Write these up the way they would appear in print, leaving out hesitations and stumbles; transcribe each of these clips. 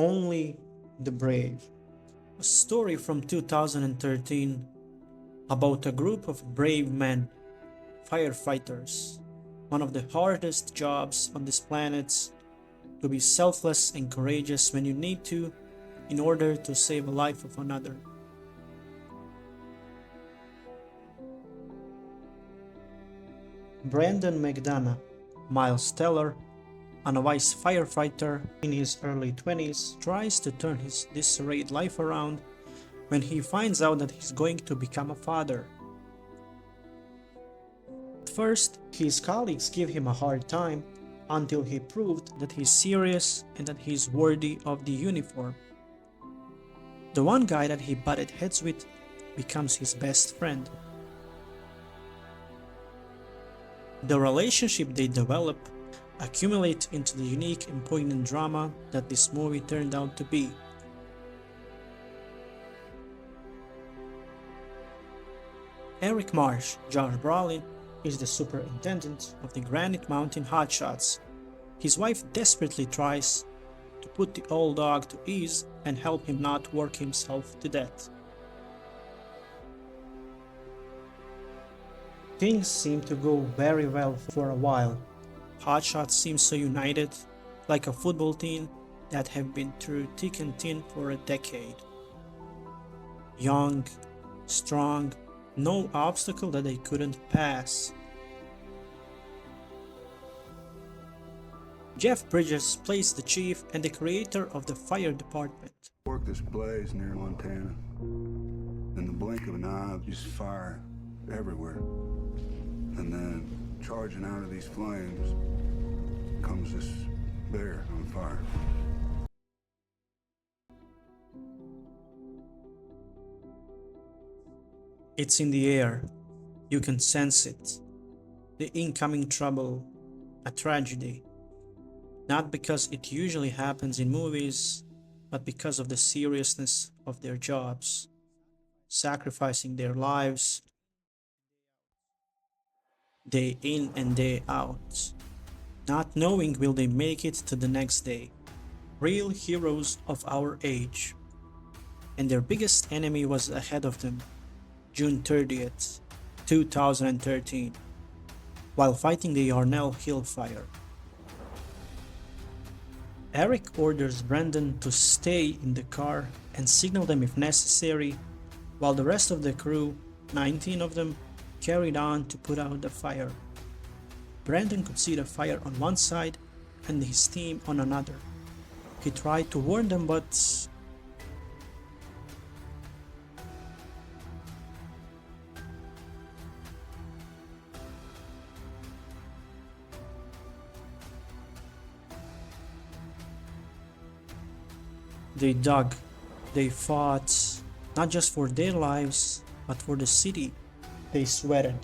Only the Brave. A story from 2013 about a group of brave men, firefighters. One of the hardest jobs on this planet, to be selfless and courageous when you need to in order to save the life of another. Brandon McDonough, milesteller, a novice firefighter in his early 20s, tries to turn his disarrayed life around when he finds out that he's going to become a father. At first, his colleagues give him a hard time until he proved that he's serious and that he's worthy of the uniform. The one guy that he butted heads with becomes his best friend. The relationship they develop accumulate into the unique and poignant drama that this movie turned out to be. Eric Marsh, Josh Brolin, is the superintendent of the Granite Mountain Hotshots. His wife desperately tries to put the old dog to ease and help him not work himself to death. Things seem to go very well for a while. Hotshots seem so united, like a football team that have been through thick and thin for a decade. Young, strong, no obstacle that they couldn't pass. Jeff Bridges plays the chief and the creator of the fire department. Work this blaze near Montana. In the blink of an eye, just fire everywhere. And then, charging out of these flames, comes this bear on fire. It's in the air. You can sense it. The incoming trouble, a tragedy. Not because it usually happens in movies, but because of the seriousness of their jobs, sacrificing their lives day in and day out, not knowing will they make it to the next day. Real heroes of our age. And their biggest enemy was ahead of them, June 30th, 2013, while fighting the Yarnell Hill fire. Eric orders Brandon to stay in the car and signal them if necessary, while the rest of the crew, 19 of them, carried on to put out the fire. Brandon could see the fire on one side and his team on another. He tried to warn them, but they dug, they fought, not just for their lives, but for the city. They sweated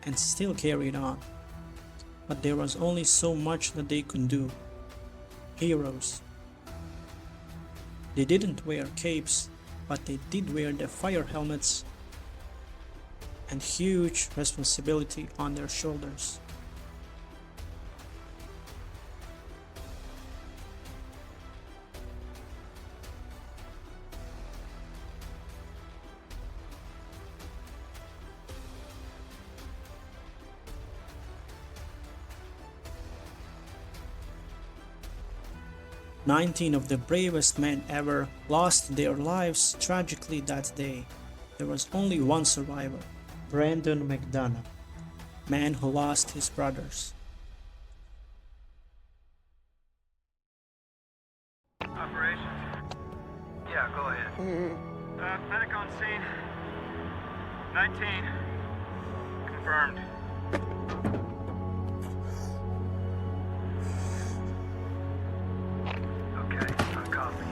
and still carried on. But there was only so much that they could do. Heroes. They didn't wear capes, but they did wear the fire helmets and huge responsibility on their shoulders. "19 of the bravest men ever lost their lives tragically that day. There was only one survivor, Brandon McDonough, man who lost his brothers." Operations? Yeah, go ahead. Medic on scene. 19. Confirmed. Okay, copy.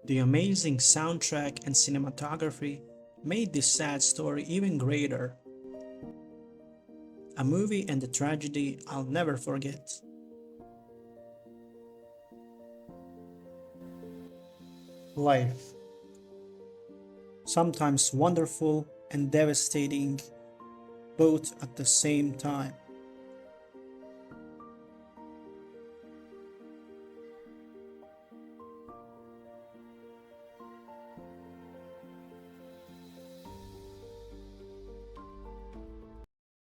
The amazing soundtrack and cinematography made this sad story even greater. A movie and a tragedy I'll never forget. Life. Sometimes wonderful and devastating, both at the same time.